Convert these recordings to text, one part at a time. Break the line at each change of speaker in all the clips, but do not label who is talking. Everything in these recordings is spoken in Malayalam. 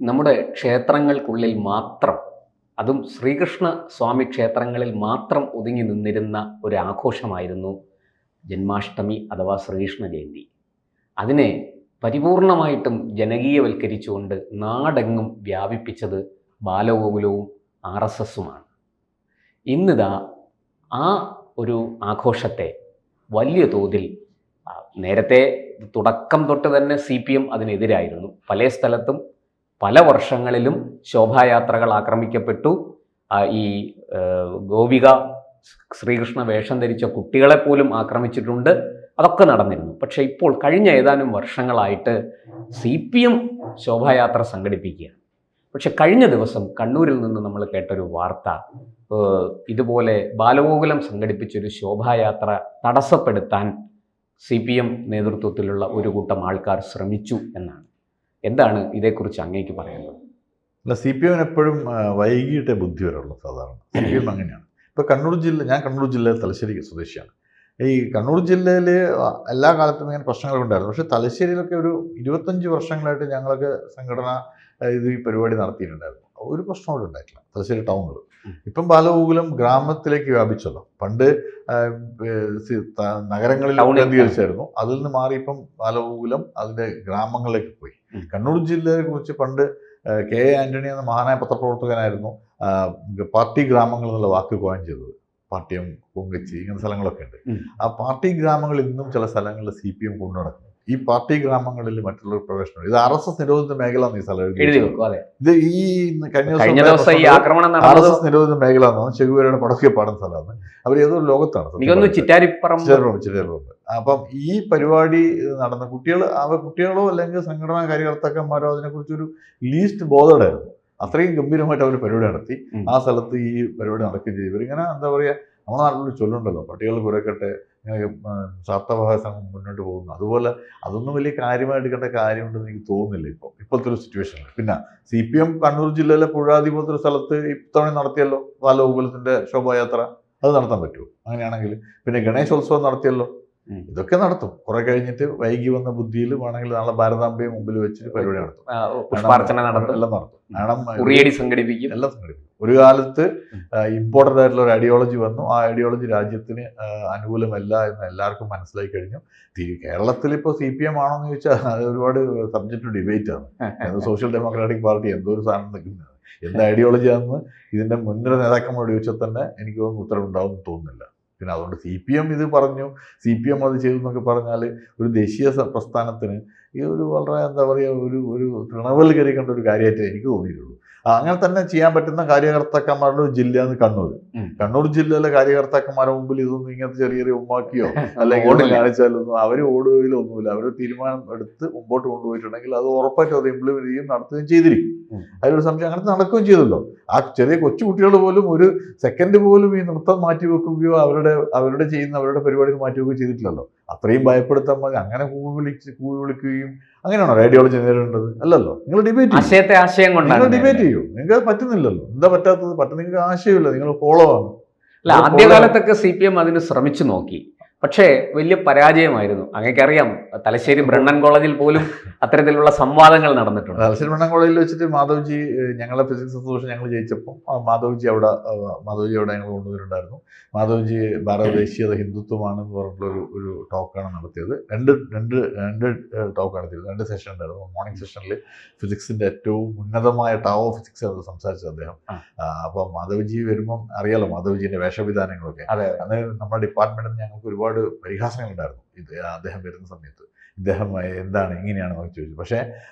നമ്മുടെ ക്ഷേത്രങ്ങൾക്കുള്ളിൽ മാത്രം, അതും ശ്രീകൃഷ്ണ സ്വാമി ക്ഷേത്രങ്ങളിൽ മാത്രം ഒതുങ്ങി നിന്നിരുന്ന ഒരു ആഘോഷമായിരുന്നു ജന്മാഷ്ടമി അഥവാ ശ്രീകൃഷ്ണ ജയന്തി. അതിനെ പരിപൂർണമായിട്ടും ജനകീയവൽക്കരിച്ചുകൊണ്ട് നാടെങ്ങും വ്യാപിപ്പിച്ചത് ബാലഗോകുലവും RSSുമാണ്. ഇന്നിതാ ആ ഒരു ആഘോഷത്തെ വലിയ തോതിൽ, നേരത്തെ തുടക്കം തൊട്ട് തന്നെ CPM അതിനെതിരായിരുന്നു. പല സ്ഥലത്തും പല വർഷങ്ങളിലും ശോഭായാത്രകൾ ആക്രമിക്കപ്പെട്ടു. ഈ ഗോപിക ശ്രീകൃഷ്ണ വേഷം ധരിച്ച കുട്ടികളെപ്പോലും ആക്രമിച്ചിട്ടുണ്ട്. അതൊക്കെ നടന്നിരുന്നു. പക്ഷേ ഇപ്പോൾ കഴിഞ്ഞ ഏതാനും വർഷങ്ങളായിട്ട് CPM ശോഭായാത്ര സംഘടിപ്പിക്കുകയാണ്. പക്ഷെ കഴിഞ്ഞ ദിവസം കണ്ണൂരിൽ നിന്ന് നമ്മൾ കേട്ടൊരു വാർത്ത, ഇതുപോലെ ബാലഗോകുലം സംഘടിപ്പിച്ചൊരു ശോഭായാത്ര തടസ്സപ്പെടുത്താൻ CPM നേതൃത്വത്തിലുള്ള ഒരു കൂട്ടം ആൾക്കാർ ശ്രമിച്ചു എന്നാണ്. എന്താണ് ഇതേക്കുറിച്ച് അങ്ങേക്ക് പറയുന്നത്?
അല്ല, CPM എപ്പോഴും വൈകിട്ടേ ബുദ്ധി വരുള്ളൂ. സാധാരണ CPM അങ്ങനെയാണ്. ഇപ്പോൾ ഞാൻ കണ്ണൂർ ജില്ലയിൽ തലശ്ശേരി സ്വദേശിയാണ്. ഈ കണ്ണൂർ ജില്ലയിൽ എല്ലാ കാലത്തും ഇങ്ങനെ പ്രശ്നങ്ങളൊക്കെ ഉണ്ടായിരുന്നു. പക്ഷേ തലശ്ശേരിയിലൊക്കെ ഒരു 25 വർഷങ്ങളായിട്ട് ഞങ്ങളൊക്കെ സംഘടന ഈ പരിപാടി നടത്തിയിട്ടുണ്ടായിരുന്നു. ഒരു പ്രശ്നം അവിടെ ഉണ്ടായിട്ടില്ല തലശ്ശേരി ടൗണിൽ. ഇപ്പം ബാലഗോകുലം ഗ്രാമത്തിലേക്ക് വ്യാപിച്ചല്ലോ. പണ്ട് നഗരങ്ങളിൽ കേന്ദ്രീകരിച്ചായിരുന്നു. അതിൽ നിന്ന് മാറി ഇപ്പം ബാലഗോകുലം അതിൻ്റെ ഗ്രാമങ്ങളിലേക്ക് പോയി. കണ്ണൂർ ജില്ലയെ കുറിച്ച് പണ്ട് KA ആന്റണി എന്ന മഹാനായ പത്രപ്രവർത്തകനായിരുന്നു പാർട്ടി ഗ്രാമങ്ങൾ എന്നുള്ള വാക്ക് കോയിൻ ചെയ്തത്. പാട്യം, പൂങ്കച്ചി, ഇങ്ങനെ സ്ഥലങ്ങളൊക്കെ ഉണ്ട്. ആ പാർട്ടി ഗ്രാമങ്ങൾ ഇന്നും ചില സ്ഥലങ്ങളിൽ CPM കൊണ്ടു നടക്കുന്നു. ഈ പാർട്ടി ഗ്രാമങ്ങളിൽ മറ്റുള്ള പ്രവേശനം, ഇത് RSS നിരോധിത മേഖല ഈ സ്ഥലം ഇത് ഈ കഴിഞ്ഞ ദിവസം RSS നിരോധിത മേഖല എന്നാണ്. ചെകുവേരയുടെ പടക്കെ പാടുന്ന സ്ഥലമാണ്. അവർ ഏതോ ലോകത്താണ്, ചിറ്റാരിപ്പറമ്പ്. അപ്പം ഈ പരിപാടി നടന്ന കുട്ടികളോ അല്ലെങ്കിൽ സംഘടനാ കാര്യകർത്താക്കന്മാരോ അതിനെക്കുറിച്ചൊരു ലീസ്റ്റ് ബോധോടായിരുന്നു. അത്രയും ഗംഭീരമായിട്ട് അവർ പരിപാടി നടത്തി. ആ സ്ഥലത്ത് ഈ പരിപാടി നടക്കുകയും ചെയ്തു. ഇവരിങ്ങനെ എന്താ പറയുക, നമ്മുടെ നാട്ടിലൊരു ചൊല്ലുണ്ടല്ലോ, പട്ടികൾ കുരക്കട്ടെ, സാർത്ഥഭാസം മുന്നോട്ട് പോകുന്നു. അതുപോലെ അതൊന്നും വലിയ കാര്യമായിട്ട് എടുക്കേണ്ട കാര്യമുണ്ടെന്ന് എനിക്ക് തോന്നുന്നില്ല ഇപ്പോഴത്തെ ഒരു സിറ്റുവേഷനിൽ. പിന്നെ CPM കണ്ണൂർ ജില്ലയിലെ പുഴാതി പോലത്തെ ഒരു സ്ഥലത്ത് ഇത്തവണ നടത്തിയല്ലോ ബാലഗോകുലത്തിന്റെ ശോഭായാത്ര. അത് നടത്താൻ പറ്റുമോ അങ്ങനെയാണെങ്കിൽ? പിന്നെ ഗണേശോത്സവം നടത്തിയല്ലോ. ഇതൊക്കെ നടത്തും. കുറെ കഴിഞ്ഞിട്ട് വൈകി വന്ന ബുദ്ധിയിൽ വേണമെങ്കിൽ നാളെ ഭാരതാംബയെ മുമ്പിൽ വെച്ചിട്ട് പരിപാടി നടത്തും, എല്ലാം നടത്തും. എല്ലാം സംഘടിപ്പിക്കും. ഒരു കാലത്ത് ഇമ്പോർട്ടൻ്റ് ആയിട്ടുള്ള ഒരു ഐഡിയോളജി വന്നു. ആ ഐഡിയോളജി രാജ്യത്തിന് അനുകൂലമല്ല എന്ന് എല്ലാവർക്കും മനസ്സിലായി കഴിഞ്ഞു. കേരളത്തിൽ ഇപ്പോൾ CPM ആണോ എന്ന് ചോദിച്ചാൽ അത് ഒരുപാട് സബ്ജക്റ്റ് ഡിബേറ്റ് ആണ്. സോഷ്യൽ ഡെമോക്രാറ്റിക് പാർട്ടി എന്തോ ഒരു സാധനം നിൽക്കുന്നത്, എന്ത് ഐഡിയോളജിയാണെന്ന് ഇതിന്റെ മുൻനിര നേതാക്കന്മാരോട് ചോദിച്ചാൽ തന്നെ എനിക്ക് ഉത്തരവുണ്ടാവും തോന്നുന്നില്ല. പിന്നെ അതുകൊണ്ട് CPM ഇത് പറഞ്ഞു, CPM അത് ചെയ്തു എന്നൊക്കെ പറഞ്ഞാൽ ഒരു ദേശീയ പ്രസ്ഥാനത്തിന് ഈ ഒരു വളരെ എന്താ പറയുക ഒരു തൃണവൽക്കരിക്കേണ്ട ഒരു കാര്യമായിട്ട് എനിക്ക് തോന്നിയിട്ടുള്ളൂ. അങ്ങനെ തന്നെ ചെയ്യാൻ പറ്റുന്ന കാര്യകർത്താക്കന്മാരുടെ ഒരു ജില്ലയാണ് കണ്ണൂർ ജില്ലയിലെ കാര്യകർത്താക്കന്മാരുടെ മുമ്പിൽ ഇതൊന്നും ഇങ്ങനത്തെ ചെറിയ ഉമ്മാക്കിയോ അല്ലെങ്കിൽ കാണിച്ചാലൊന്നും അവർ ഓടുകയിലൊന്നുമില്ല. അവർ തീരുമാനം എടുത്ത് മുമ്പോട്ട് കൊണ്ടുപോയിട്ടുണ്ടെങ്കിൽ അത് ഉറപ്പായിട്ടും അത് ഇംപ്ലിമെന്റ് ചെയ്യും, നടത്തുകയും ചെയ്തിരിക്കും. അതിലൊരു സംശയം അങ്ങനത്തെ നടക്കുകയും ചെയ്തല്ലോ. ആ ചെറിയ കൊച്ചുകുട്ടികൾ പോലും ഒരു സെക്കൻഡ് പോലും ഈ നൃത്തം മാറ്റി വെക്കുകയോ അവരുടെ പരിപാടി മാറ്റി വെക്കുകയോ ചെയ്തിട്ടില്ലല്ലോ. അത്രയും ഭയപ്പെടുത്താൻ മതി. അങ്ങനെ കൂവി വിളിക്കുകയും അങ്ങനെയാണോ ഐഡിയോളജി നേരിടേണ്ടത്? അല്ലല്ലോ. നിങ്ങൾ ഡിബേറ്റ് ചെയ്യൂ. നിങ്ങൾക്ക് പറ്റുന്നില്ലല്ലോ. എന്താ പറ്റാത്തത്? നിങ്ങൾക്ക് ആശയമില്ല, നിങ്ങൾ ഫോളോ ആണ്.
ആദ്യകാലത്തൊക്കെ CPM അതിന് ശ്രമിച്ചു നോക്കി, പക്ഷേ വലിയ പരാജയമായിരുന്നു. അങ്ങേക്കറിയാം, തലശ്ശേരി ബ്രണ്ണൻ കോളേജിൽ പോലും അത്തരത്തിലുള്ള സംവാദങ്ങൾ നടന്നിട്ടുണ്ട്.
തലശ്ശേരി ബ്രണ്ണൻ കോളേജിൽ വെച്ചിട്ട് മാധവ്ജി, ഞങ്ങളുടെ ഫിസിക്സ് അസോസിയേഷൻ ഞങ്ങൾ ജയിച്ചപ്പോൾ മാധവ്ജി അവിടെ ഞങ്ങൾ കൊണ്ടുവന്നിട്ടുണ്ടായിരുന്നു. മാധവ്ജി ഭാരതദേശീയത ഹിന്ദുത്വമാണെന്ന് പറഞ്ഞിട്ടുള്ള ഒരു ടോക്കാണ് നടത്തിയത്. രണ്ട് ടോക്ക് നടത്തിയത്. 2 സെഷൻ ഉണ്ടായിരുന്നു. മോർണിംഗ് സെഷനിൽ ഫിസിക്സിന്റെ ഏറ്റവും ഉന്നതമായ ടാവോ ഫിസിക്സ് അത് സംസാരിച്ചത് അദ്ദേഹം. അപ്പം മാധവ്ജി വരുമ്പം അറിയാലോ മാധവ്ജിന്റെ വേഷവിധാനങ്ങളൊക്കെ. അന്ന് നമ്മുടെ ഡിപ്പാർട്ട്മെന്റിൽ ഞങ്ങൾക്ക് ഒരുപാട് പരിഹാസങ്ങളുണ്ടായിരുന്നു അദ്ദേഹം വരുന്ന സമയത്ത്. ഇദ്ദേഹം എന്താണ് ഇങ്ങനെയാണ് നമുക്ക് ചോദിച്ചു. പക്ഷേ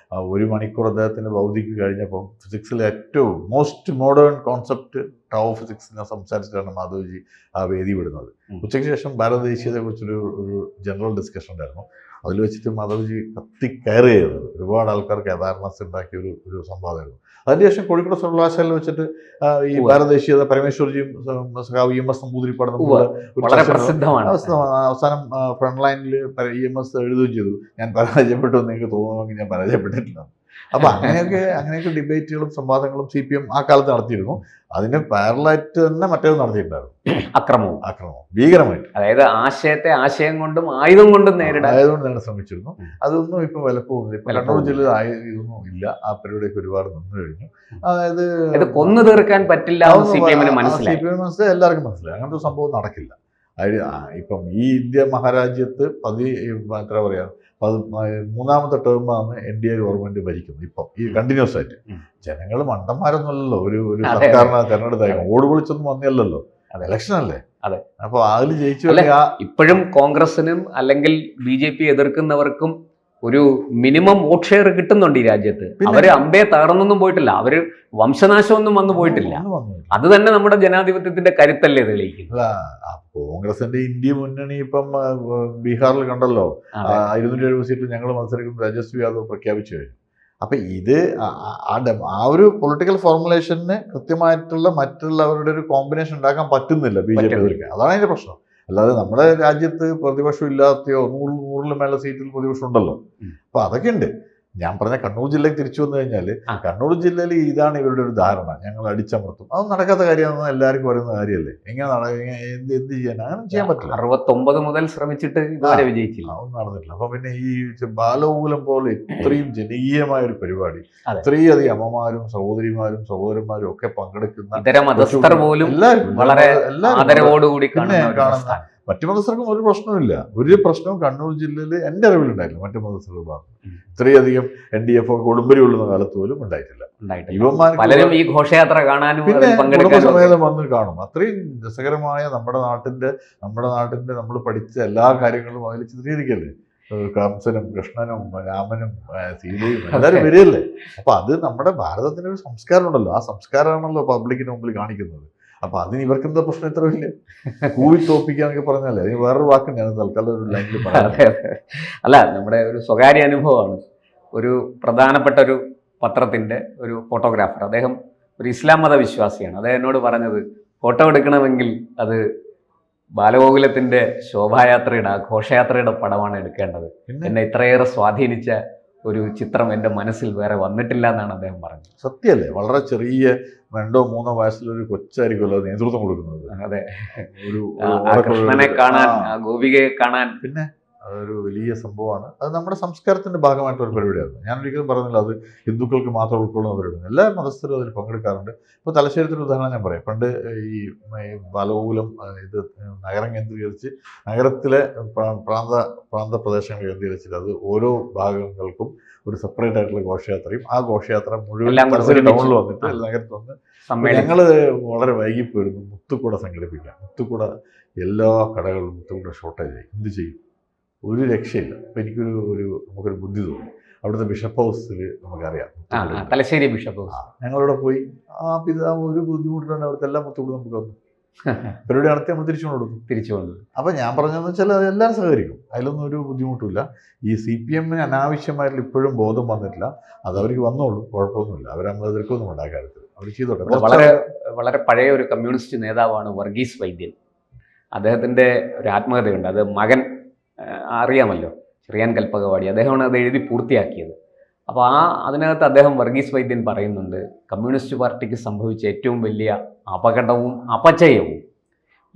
1 മണിക്കൂർ അദ്ദേഹത്തിന് ഭൗതിക്ക് കഴിഞ്ഞപ്പം ഫിസിക്സിലെ ഏറ്റവും മോസ്റ്റ് മോഡേൺ കോൺസെപ്റ്റ് ടാവോ ഫിസിക്സിനെ സംസാരിച്ചിട്ടാണ് മാധവ്ജി ആ വേദി വിടുന്നത്. ഉച്ചയ്ക്ക് ശേഷം ഭാരതദേശീയതയെ കുറിച്ചൊരു ജനറൽ ഡിസ്കഷൻ ഉണ്ടായിരുന്നു. അതിൽ വെച്ചിട്ട് മാധവ്ജി കയറി ചെയ്തത് ഒരുപാട് ആൾക്കാർക്ക് അവയർനെസ് ഉണ്ടാക്കിയ ഒരു സംവാദമായിരുന്നു. അതിനുശേഷം കോഴിക്കോട് സർവകലാശാലയിൽ വെച്ചിട്ട് ഈ ഭാരതദേശീയത പരമേശ്വർജിയും EMS നമ്പൂതിരിപ്പാടും അവസാനം ഫ്രണ്ട് ലൈനിൽ EMS എഴുതുകയും ചെയ്തു. ഞാൻ പരാജയപ്പെട്ടു എന്ന് എനിക്ക് തോന്നുമെങ്കിൽ ഞാൻ പരാജയപ്പെട്ടിട്ടില്ല. അപ്പൊ അങ്ങനെയൊക്കെ ഡിബേറ്റുകളും സംവാദങ്ങളും CPM ആ കാലത്ത് നടത്തിയിരുന്നു. അതിന് പാരലായിട്ട് തന്നെ മറ്റേത് നടത്തിയിട്ടുണ്ടായിരുന്നു,
അക്രമവും
ഭീകരമായിട്ട്.
അതായത് ആശയത്തെ ആശയം കൊണ്ടും ആയുധം കൊണ്ടും
ആയതുകൊണ്ട് തന്നെ ശ്രമിച്ചിരുന്നു. അതൊന്നും ഇപ്പൊ വിലപ്പോകുന്നില്ല. ഇപ്പൊ കണ്ണൂർ ജില്ലയിൽ ഇതൊന്നും ഇല്ല. ആ പരിപാടിയൊക്കെ ഒരുപാട് നിന്ന് കഴിഞ്ഞു. അതായത്
ഇത് കൊന്നു തീർക്കാൻ പറ്റില്ല CPM മനസ്സിലായി.
എല്ലാവർക്കും മനസ്സിലായി അങ്ങനത്തെ സംഭവം നടക്കില്ല. ഇപ്പം ഈ ഇന്ത്യ മഹാരാജ്യത്ത് എന്താ പറയാ, മൂന്നാമത്തെ ടേമാണ് NDA ഗവൺമെന്റ് ഭരിക്കുന്നത് ഇപ്പം ഈ കണ്ടിന്യൂസ് ആയിട്ട്. ജനങ്ങൾ മണ്ടന്മാരൊന്നുമല്ലല്ലോ ഒരു സർക്കാരിനെ തെരഞ്ഞെടുത്തായി, ഓട് വിളിച്ചൊന്നും വന്നില്ലല്ലോ, ഇലക്ഷൻ അല്ലേ.
അതെ.
അപ്പൊ അതിൽ ജയിച്ചു.
ഇപ്പോഴും കോൺഗ്രസിനും അല്ലെങ്കിൽ BJP എതിർക്കുന്നവർക്കും ഒരു മിനിമം വോട്ട് ഷെയർ കിട്ടുന്നുണ്ട് ഈ രാജ്യത്ത്. അവര് അമ്പേ തകർന്നൊന്നും പോയിട്ടില്ല, അവര് വംശനാശമൊന്നും വന്നു പോയിട്ടില്ല. അത് തന്നെ നമ്മുടെ ജനാധിപത്യത്തിന്റെ കരുത്തല്ലേ തെളിയിക്കുന്നത്.
കോൺഗ്രസിന്റെ ഇന്ത്യ മുന്നണി ഇപ്പം ബീഹാറിൽ കണ്ടല്ലോ, 270 സീറ്റിൽ ഞങ്ങൾ മത്സരിക്കും തേജസ്വി യാദവ് പ്രഖ്യാപിച്ചു കഴിഞ്ഞു. അപ്പൊ ഇത് ആ ഒരു പൊളിറ്റിക്കൽ ഫോർമുലേഷന് കൃത്യമായിട്ടുള്ള മറ്റുള്ളവരുടെ ഒരു കോമ്പിനേഷൻ ഉണ്ടാക്കാൻ പറ്റുന്നില്ല BJP. അതാണ് അതിന്റെ പ്രശ്നം. അല്ലാതെ നമ്മുടെ രാജ്യത്ത് പ്രതിപക്ഷം ഇല്ലാത്തയോ 100 മേലെ സീറ്റിൽ പ്രതിപക്ഷം ഉണ്ടല്ലോ. അപ്പൊ അതൊക്കെ ഉണ്ട്. ഞാൻ പറഞ്ഞ കണ്ണൂർ ജില്ലയ്ക്ക് തിരിച്ചു വന്നു കഴിഞ്ഞാൽ കണ്ണൂർ ജില്ലയിൽ ഇതാണ് ഇവരുടെ ഒരു ധാരണ, ഞങ്ങൾ അടിച്ചമർത്തും. അത് നടക്കാത്ത കാര്യമാണെന്ന് എല്ലാവർക്കും പറയുന്ന കാര്യമല്ലേ. എന്ത് ചെയ്യാൻ, അങ്ങനെ ചെയ്യാൻ പറ്റില്ല.
69 മുതൽ ശ്രമിച്ചിട്ട് ഇതുവരെ വിജയിച്ചില്ല,
അതൊന്നും നടന്നിട്ടില്ല. അപ്പൊ പിന്നെ ഈ ബാലഗോകുലം പോലെ ഇത്രയും ജനകീയമായ ഒരു പരിപാടി, ഇത്രയധികം അമ്മമാരും സഹോദരിമാരും സഹോദരന്മാരും ഒക്കെ പങ്കെടുക്കുന്ന
ഇതര മതസ്ഥർ പോലും വളരെ ആദരവോടുകൂടി കാണുന്ന,
മറ്റു മതസ്ഥർക്കും ഒരു പ്രശ്നമില്ല. ഒരു പ്രശ്നവും കണ്ണൂർ ജില്ലയിൽ എൻ്റെ അറിവിലുണ്ടായില്ല. മറ്റു മതസ്ഥർക്ക് ഭാഗത്ത് ഇത്രയധികം NDF ഒക്കെ കൊടുമ്പരി കൊള്ളുന്ന കാലത്ത് പോലും ഉണ്ടായിട്ടില്ല.
പലരും ഈ ഘോഷയാത്ര കാണാനും
പിന്നെ കുടുംബസമേതം വന്ന് കാണും. അത്രയും രസകരമായ നമ്മുടെ നാട്ടിന്റെ നമ്മൾ പഠിച്ച എല്ലാ കാര്യങ്ങളും അതിൽ ചിത്രീകരിക്കല്ലേ. കംസനും കൃഷ്ണനും രാമനും സീതയും എല്ലാവരും വരികയല്ലേ. അപ്പൊ അത് നമ്മുടെ ഭാരതത്തിന്റെ ഒരു സംസ്കാരം ഉണ്ടല്ലോ, ആ സംസ്കാരമാണല്ലോ പബ്ലിക്കിന് മുമ്പിൽ കാണിക്കുന്നത്. അപ്പൊ അതിന് ഇവർക്കെന്താ പ്രശ്നം ഇത്ര വലിയ കൂവി തോപ്പിക്കാന്നൊക്കെ പറഞ്ഞാലേ അതിന് വേറൊരു വാക്ക് ഞാൻ തൽക്കാലം ഒരു ലൈനിൽ പറയാം.
അല്ല, നമ്മുടെ ഒരു സ്വകാര്യ അനുഭവമാണ്. ഒരു പ്രധാനപ്പെട്ട ഒരു പത്രത്തിന്റെ ഒരു ഫോട്ടോഗ്രാഫർ, അദ്ദേഹം ഒരു ഇസ്ലാം മത വിശ്വാസിയാണ്. അദ്ദേഹം എന്നോട് പറഞ്ഞത്, ഫോട്ടോ എടുക്കണമെങ്കിൽ അത് ബാലഗോകുലത്തിന്റെ ശോഭായാത്രയുടെ ഘോഷയാത്രയുടെ പടമാണ് എടുക്കേണ്ടത്. എന്നെ ഇത്രയേറെ സ്വാധീനിച്ച ഒരു ചിത്രം എൻ്റെ മനസ്സിൽ വേറെ വന്നിട്ടില്ല എന്നാണ് അദ്ദേഹം പറഞ്ഞത്.
സത്യമല്ലേ. വളരെ ചെറിയ 2-3 വയസ്സിലൊരു കൊച്ചായിരിക്കുമല്ലോ നേതൃത്വം കൊടുക്കുന്നത്.
അതെ, കൃഷ്ണനെ കാണാൻ, ഗോപികയെ കാണാൻ,
പിന്നെ അതൊരു വലിയ സംഭവമാണ്. അത് നമ്മുടെ സംസ്കാരത്തിന്റെ ഭാഗമായിട്ടുള്ള ഒരു പരിപാടിയാണ്. ഞാൻ ഒരിക്കലും പറയുന്നില്ല അത് ഹിന്ദുക്കൾക്ക് മാത്രം ഉൾക്കൊള്ളുന്ന പരിപാടിയാണ്. എല്ലാ മതസ്ഥരും അതിൽ പങ്കെടുക്കാറുണ്ട്. ഇപ്പോൾ തലശ്ശേരത്തിൻ്റെ ഉദാഹരണം ഞാൻ പറയാം. പണ്ട് ഈ ബാലഗോകുലം ഇത് നഗരം കേന്ദ്രീകരിച്ച്, നഗരത്തിലെ പ്രാന്ത പ്രദേശങ്ങൾ കേന്ദ്രീകരിച്ചിട്ട് അത് ഓരോ ഭാഗങ്ങൾക്കും ഒരു സെപ്പറേറ്റ് ആയിട്ടുള്ള ഘോഷയാത്രയും, ആ ഘോഷയാത്ര മുഴുവൻ ടൗണിൽ വന്നിട്ട് നഗരത്തിൽ വന്ന് ഞങ്ങൾ വളരെ വൈകിപ്പോയിരുന്നു മുത്തുക്കുട സംഘടിപ്പിക്കാം. മുത്തുക്കുട എല്ലാ കടകളിലും മുത്തുക്കുട ഷോർട്ടേജായി. എന്ത് ചെയ്യും, ഒരു രക്ഷയില്ല. അപ്പം നമുക്കൊരു ബുദ്ധി തോന്നി. അവിടുത്തെ ബിഷപ്പ് ഹൗസിൽ നമുക്കറിയാം,
തലശ്ശേരി ബിഷപ്പ് ഹൗസ്.
ഞങ്ങളിവിടെ പോയി പിതാവ് ഒരു ബുദ്ധിമുട്ടിലാണ് അവിടുത്തെ എല്ലാ മുത്തുകൂടെ നമുക്ക് വന്നു പരിപാടി നടത്തി നമ്മൾ തിരിച്ചു കൊണ്ടു. അപ്പം ഞാൻ പറഞ്ഞതെന്ന് വെച്ചാൽ അതെല്ലാം സഹകരിക്കും, അതിലൊന്നും ഒരു ബുദ്ധിമുട്ടില്ല. ഈ CPM അനാവശ്യമായിട്ടുള്ള ഇപ്പോഴും ബോധം വന്നിട്ടില്ല. അത് അവർക്ക് വന്നോളൂ, കുഴപ്പമൊന്നുമില്ല. അവർ നമ്മൾ എതിർക്കൊന്നും ഉണ്ട് ആ കാര്യത്തിൽ, അവർ ചെയ്തോട്ടെ.
വളരെ പഴയ ഒരു കമ്മ്യൂണിസ്റ്റ് നേതാവാണ് വർഗീസ് വൈദ്യൻ. അദ്ദേഹത്തിൻ്റെ ഒരു ആത്മകഥയുണ്ട്, അത് മകൻ അറിയാമല്ലോ, ചെറിയാൻ കൽപ്പകവാടി, അദ്ദേഹമാണ് അത് എഴുതി പൂർത്തിയാക്കിയത്. അപ്പോൾ അതിനകത്ത് അദ്ദേഹം വർഗീസ് വൈദ്യൻ പറയുന്നുണ്ട്, കമ്മ്യൂണിസ്റ്റ് പാർട്ടിക്ക് സംഭവിച്ച ഏറ്റവും വലിയ അപകടവും അപചയവും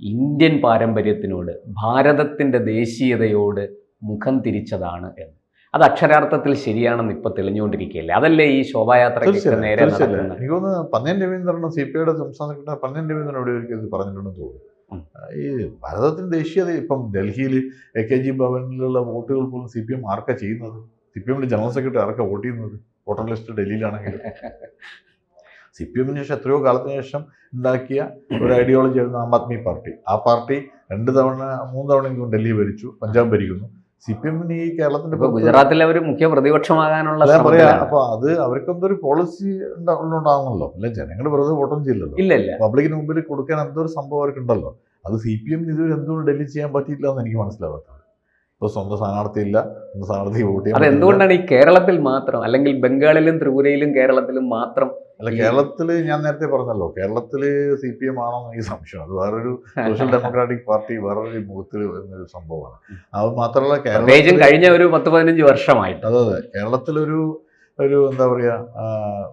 ഇന്ത്യൻ പാരമ്പര്യത്തിനോട്, ഭാരതത്തിൻ്റെ ദേശീയതയോട് മുഖം തിരിച്ചതാണ് എന്ന്. അത് അക്ഷരാർത്ഥത്തിൽ ശരിയാണെന്ന് ഇപ്പൊ തെളിഞ്ഞുകൊണ്ടിരിക്കുകയല്ലേ. അതല്ലേ ഈ ശോഭായാത്രയ്ക്ക് നേരെ നടക്കുന്നത്.
എനിക്ക് തോന്നുന്നു പന്ന്യൻ രവീന്ദ്രൻ, CPIയുടെ സംസ്ഥാന സെക്രട്ടറി പന്ന്യൻ രവീന്ദ്രൻ എവിടെ ഒരിക്കൽ ഇത് പറഞ്ഞിട്ടുണ്ടെന്ന് തോന്നുന്നു. ഈ ഭാരതത്തിന്റെ ദേശീയത ഇപ്പം ഡൽഹിയിൽ AKG ഭവനിലുള്ള വോട്ടുകൾ പോലും CPM ആർക്കാ ചെയ്യുന്നത്? CPMന്റെ ജനറൽ സെക്രട്ടറി ആർക്കാ വോട്ട് ചെയ്യുന്നത്? വോട്ടർ ലിസ്റ്റ് ഡൽഹിയിലാണെങ്കിലും CPMന് ശേഷം എത്രയോ കാലത്തിന് ശേഷം ഉണ്ടാക്കിയ ഒരു ഐഡിയോളജി ആയിരുന്നു ആം ആദ്മി പാർട്ടി. ആ പാർട്ടി 2 തവണ 3 തവണ ഡൽഹി ഭരിച്ചു, പഞ്ചാബ് ഭരിക്കുന്നു. CPMന് ഈ കേരളത്തിന്റെ
ഗുജറാത്തിൽ അവർ മുഖ്യ പ്രതിപക്ഷമാകാനുള്ള
പറയാ. അപ്പൊ അത് അവർക്കെന്തൊരു പോളിസി ഉണ്ടാവുന്നല്ലോ, അല്ലെ? ജനങ്ങൾ വെറുതെ വോട്ടൊന്നും ചെയ്യില്ലല്ലോ.
ഇല്ല,
പബ്ലിക്കിന് മുമ്പിൽ കൊടുക്കാൻ എന്തൊരു സംഭവം അവർക്കുണ്ടല്ലോ. അത് CPMന് ഇതുവരെ എന്തുകൊണ്ട് ഡൽഹി ചെയ്യാൻ പറ്റിയില്ല എന്ന് എനിക്ക് മനസ്സിലാവാത്തത്. ഇപ്പോൾ സ്വന്തം സ്ഥാനാർത്ഥി ഇല്ല, സ്വന്തം സ്ഥാനാർത്ഥി വോട്ട് ചെയ്യാൻ.
അതെന്തുകൊണ്ടാണ് ഈ കേരളത്തിൽ മാത്രം, അല്ലെങ്കിൽ ബംഗാളിലും ത്രിപുരയിലും കേരളത്തിലും മാത്രം?
അല്ല, കേരളത്തിൽ ഞാൻ നേരത്തെ പറഞ്ഞല്ലോ, കേരളത്തിൽ CPM ആണോ എന്ന് എനിക്ക് സംശയം. അത് വേറൊരു സോഷ്യൽ ഡെമോക്രാറ്റിക് പാർട്ടി വേറൊരു മുഖത്തിൽ എന്നൊരു സംഭവമാണ്. അത് മാത്രമല്ല കേരളത്തിൽ
കഴിഞ്ഞ ഒരു 10-15 വർഷമായിട്ട്
അതെ കേരളത്തിലൊരു ഒരു എന്താ പറയുക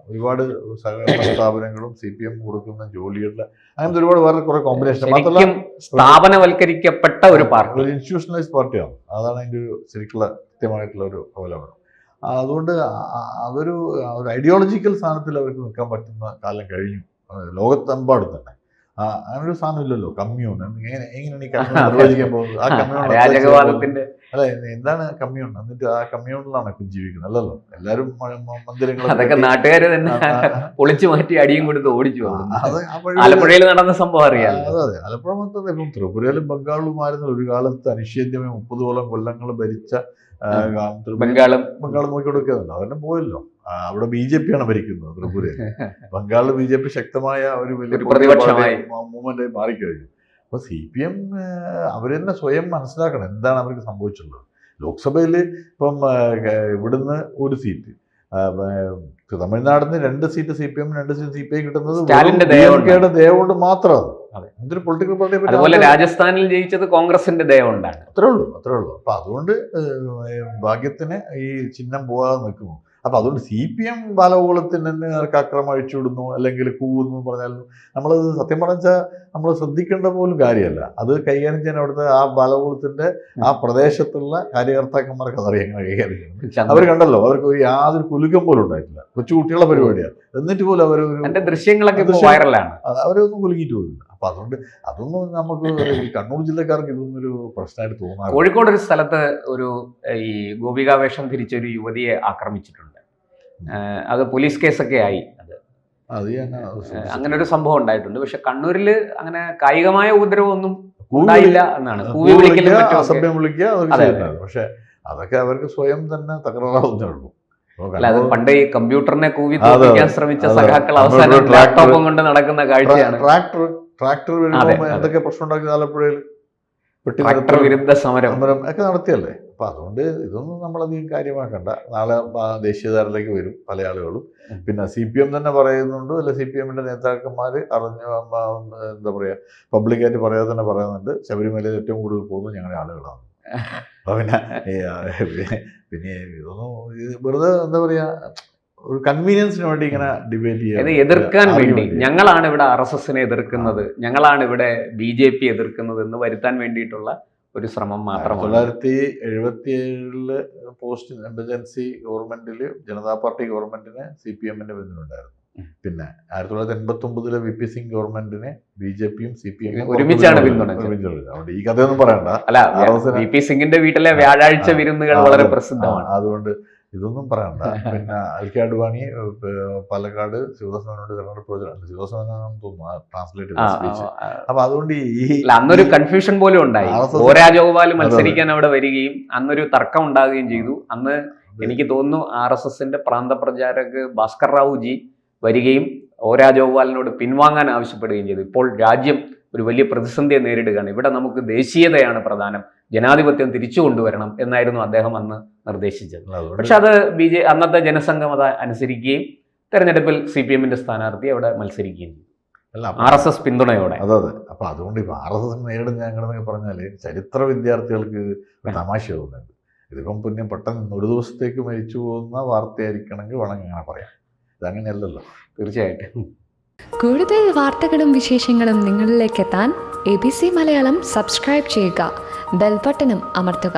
ഒരുപാട് സഹകരണ സ്ഥാപനങ്ങളും CPM കൊടുക്കുന്ന ജോലികളുടെ അങ്ങനത്തെ ഒരുപാട് വേറെ കുറെ കോമ്പിനേഷൻ മാത്രമല്ല
ശരിക്കും സ്ഥാപനവൽക്കരിക്കപ്പെട്ട ഒരു പാർട്ടി,
ഒരു ഇൻസ്റ്റിറ്റ്യൂഷണലൈസ് പാർട്ടിയാണ്. അതാണ് അതിൻ്റെ ഒരു ശരിക്കുള്ള കൃത്യമായിട്ടുള്ള ഒരു അവലോകനം. അതുകൊണ്ട് അതൊരു ഐഡിയോളജിക്കൽ സ്ഥാനത്തിൽ അവർക്ക് നിൽക്കാൻ പറ്റുന്ന കാലം കഴിഞ്ഞു ലോകത്തെമ്പാടും തന്നെ. അങ്ങനൊരു സാധനം ഇല്ലല്ലോ കമ്മ്യൂൺ. എങ്ങനെയാണ് ഈ കമ്മ്യൂൺ നിർവചിക്കാൻ പോകുന്നത്? ആ കമ്മ്യൂൺ
രാജകവാദത്തിന്റെ
അല്ല, എന്താണ് കമ്മ്യൂൺ? എന്നിട്ട് ആ കമ്മ്യൂണിലാണ് ഇപ്പം ജീവിക്കുന്നത് അല്ലല്ലോ. എല്ലാവരും മന്ദിരങ്ങൾ
അതൊക്കെ നാട്ടുകാര് തന്നെ പൊളിച്ചു മാറ്റി അടിയും കൊടുത്ത് ഓടിച്ചു. ആലപ്പുഴയിൽ നടന്ന സംഭവം അറിയാം.
അതെ, ആലപ്പുഴ മാത്രമല്ല, ഇപ്പം ത്രിപുരയിലും ബംഗാളുമായിരുന്നു ഒരു കാലത്ത് അനിശ്ചിതമായി 30 കൊല്ലങ്ങൾ ഭരിച്ച ബംഗാളും നോക്കിക്കൊടുക്കുന്നുണ്ട്. അതെല്ലാം പോയല്ലോ. അവിടെ BJP ആണ് ഭരിക്കുന്നത് ത്രിപുരയിൽ. ബംഗാളിൽ BJP ശക്തമായ ഒരു വലിയ
പ്രതിപക്ഷമായി
മൂവ്മെന്റായി മാറിക്കഴിഞ്ഞു. അപ്പോൾ CPM അവർ തന്നെ സ്വയം മനസ്സിലാക്കണം എന്താണ് അവർക്ക് സംഭവിച്ചുള്ളത്. ലോക്സഭയിൽ ഇപ്പം ഇവിടുന്ന് ഒരു സീറ്റ്, തമിഴ്നാടിൽ നിന്ന് 2 സീറ്റ് CPM 2 സീറ്റ് CPI കിട്ടുന്നത് ദയ കൊണ്ട് മാത്രമാണ്. എന്തൊരു പൊളിറ്റിക്കൽ പാർട്ടിയെ പറ്റി.
അതുപോലെ രാജസ്ഥാനിൽ ജയിച്ചത് കോൺഗ്രസിന്റെ ദയ കൊണ്ടാണ്.
അത്രേ ഉള്ളൂ. അപ്പൊ അതുകൊണ്ട് ഭാഗ്യത്തിന് ഈ ചിഹ്നം പോകാതെ നിൽക്കുന്നു. അപ്പൊ അതുകൊണ്ട് CPM ബാലഗോകുലത്തിന് നേർക്ക് അക്രമം അഴിച്ചുവിടുന്നു അല്ലെങ്കിൽ കൂവുന്നു പറഞ്ഞാൽ നമ്മളത് സത്യം പറഞ്ഞാൽ നമ്മൾ ശ്രദ്ധിക്കേണ്ട പോലും കാര്യമല്ല. അത് കൈകാര്യം ചെയ്യാൻ അവിടുത്തെ ആ ബാലഗോകുലത്തിന്റെ ആ പ്രദേശത്തുള്ള കാര്യകർത്താക്കന്മാർക്ക് അതറിയാം എങ്ങനെ കൈകാര്യം ചെയ്യണം. അവർ കണ്ടല്ലോ, അവർക്ക് യാതൊരു കുലുക്കം പോലും ഉണ്ടായിട്ടില്ല. കൊച്ചുകുട്ടികളുടെ പരിപാടിയാണ്. എന്നിട്ട് പോലും അവരൊരു
ദൃശ്യങ്ങളൊക്കെ വൈറലാണ്.
അവരൊന്നും കുലുക്കിയിട്ട് പോകില്ല. അപ്പൊ അതുകൊണ്ട് അതൊന്നും നമുക്ക് കണ്ണൂർ ജില്ലക്കാർക്ക് ഇതൊന്നും ഒരു പ്രശ്നമായിട്ട് തോന്നാറ്.
കോഴിക്കോട് ഒരു സ്ഥലത്ത് ഒരു ഈ ഗോപികാവേഷം ധരിച്ച ഒരു യുവതിയെ ആക്രമിച്ചിട്ടുണ്ട്. അത് പോലീസ് കേസൊക്കെ ആയി. അങ്ങനെ ഒരു സംഭവം ഉണ്ടായിട്ടുണ്ട്. പക്ഷെ കണ്ണൂരിൽ അങ്ങനെ കായികമായ ഉപദ്രവമൊന്നും ഉണ്ടായില്ല എന്നാണ്.
അസഭ്യം വിളിക്കുക പക്ഷെ അതൊക്കെ അവർക്ക് സ്വയം തന്നെ തകരാറാവുന്നേ ഉള്ളൂ.
അല്ല, അത് പണ്ട് ഈ കമ്പ്യൂട്ടറിനെ കൂവി തോൽപ്പിക്കാൻ ശ്രമിച്ച സഖാക്കൾ അവസാനം ലാപ്ടോപ്പും കൊണ്ട് നടക്കുന്ന കാഴ്ചയാണ്.
ട്രാക്ടർ വരുമ്പോൾ എന്തൊക്കെ പ്രശ്നം ഉണ്ടാക്കി ആലപ്പുഴയിൽ
ട്രാക്ടർ വിരുദ്ധ സമരം
ഒക്കെ നടത്തിയല്ലേ. അപ്പൊ അതുകൊണ്ട് ഇതൊന്നും നമ്മളധികം കാര്യമാക്കണ്ട. നാളെ ദേശീയതലത്തിലേക്ക് വരും പല ആളുകളും. പിന്നെ CPM തന്നെ പറയുന്നുണ്ട്, അല്ലെ CPM-ന്റെ നേതാക്കന്മാർ എന്താ പറയാ പബ്ലിക്കായിട്ട് പറയാതെ തന്നെ പറയുന്നുണ്ട്, ശബരിമലയിൽ ഏറ്റവും കൂടുതൽ പോകുന്നത് ഞങ്ങളുടെ ആളുകളാണ്. അപ്പൊ പിന്നെ ഇതൊന്നും വെറുതെ എന്താ പറയാ ഒരു കൺവീനിയൻസിന് വേണ്ടി ഇങ്ങനെ ഡിബേറ്റ് ചെയ്യാൻ,
എതിർക്കാൻ വേണ്ടി ഞങ്ങളാണ് ഇവിടെ RSSനെ എതിർക്കുന്നത്, ഞങ്ങളാണ് ഇവിടെ BJP എതിർക്കുന്നത് എന്ന് വരുത്താൻ വേണ്ടിയിട്ടുള്ള ഒരു ശ്രമം മാത്രമാണ്.
1977 പോസ്റ്റ് എമർജൻസി ഗവൺമെന്റിൽ ജനതാ പാർട്ടി ഗവൺമെന്റിന് CPM-ന്റെ പിന്തുണയുണ്ടായിരുന്നു. പിന്നെ 1989 VP സിംഗ് ഗവൺമെന്റിന് BJP-യും CPM-ഉം
ഒരുമിച്ചാണ് പിന്തുണ.
അതുകൊണ്ട് ഈ കഥയൊന്നും പറയണ്ട.
അല്ല, VP സിംഗിന്റെ വീട്ടിലെ വ്യാഴാഴ്ച വിരുന്നുകൾ വളരെ പ്രസിദ്ധമാണ്.
അതുകൊണ്ട് ഇതൊന്നും പറയണ്ട. പിന്നെ അൽക്കെ അഡ്വാണി പാലക്കാട് ശിവദാസനോട് തെരഞ്ഞെടുപ്പ് ശിവദാസനാണെന്ന് തോന്നുന്നു ട്രാൻസ്ലേറ്റ് ചെയ്ത സ്പീച്ച്. അപ്പൊ അതുകൊണ്ട്
അന്നൊരു കൺഫ്യൂഷൻ പോലും ഉണ്ടായി. രാജഗോപാൽ മത്സരിക്കാൻ അവിടെ വരികയും അന്നൊരു തർക്കം ഉണ്ടാകുകയും ചെയ്തു. അന്ന് എനിക്ക് തോന്നുന്നു RSSന്റെ പ്രാന്ത പ്രചാരക് ഭാസ്കർ റാവുജി വരികയും രാജഗോപാലിനോട് പിൻവാങ്ങാൻ ആവശ്യപ്പെടുകയും ചെയ്തു. ഇപ്പോൾ രാജ്യം ഒരു വലിയ പ്രതിസന്ധിയെ നേരിടുകയാണ്, ഇവിടെ നമുക്ക് ദേശീയതയാണ് പ്രധാനം, ജനാധിപത്യം തിരിച്ചു കൊണ്ടുവരണം എന്നായിരുന്നു അദ്ദേഹം അന്ന് നിർദ്ദേശിച്ചത്. പക്ഷെ അത് അന്നത്തെ ജനസംഘം അത് അനുസരിക്കുകയും തെരഞ്ഞെടുപ്പിൽ CPM-ന്റെ സ്ഥാനാർത്ഥി അവിടെ മത്സരിക്കുകയും ചെയ്തു, RSS പിന്തുണയോടെ.
അതെ. അപ്പൊ അതുകൊണ്ട് ഇപ്പൊ RSS നേരിടുന്ന ഞങ്ങളെന്നൊക്കെ പറഞ്ഞാല് ചരിത്ര വിദ്യാർത്ഥികൾക്ക് തമാശ തോന്നുന്നുണ്ട്. ഇതിപ്പം പിന്നെ പെട്ടെന്ന് ഒരു ദിവസത്തേക്ക് മരിച്ചു പോകുന്ന വാർത്തയായിരിക്കണമെങ്കിൽ വേണമെങ്കിൽ അങ്ങനെ പറയാം. ഇതങ്ങനെയല്ലല്ലോ.
തീർച്ചയായിട്ടും.
കൂടുതൽ വാർത്തകളും വിശേഷങ്ങളും നിങ്ങളിലേക്ക് എത്താൻ ABC മലയാളം സബ്സ്ക്രൈബ് ചെയ്യുക, ബെൽ ബട്ടണും അമർത്തുക.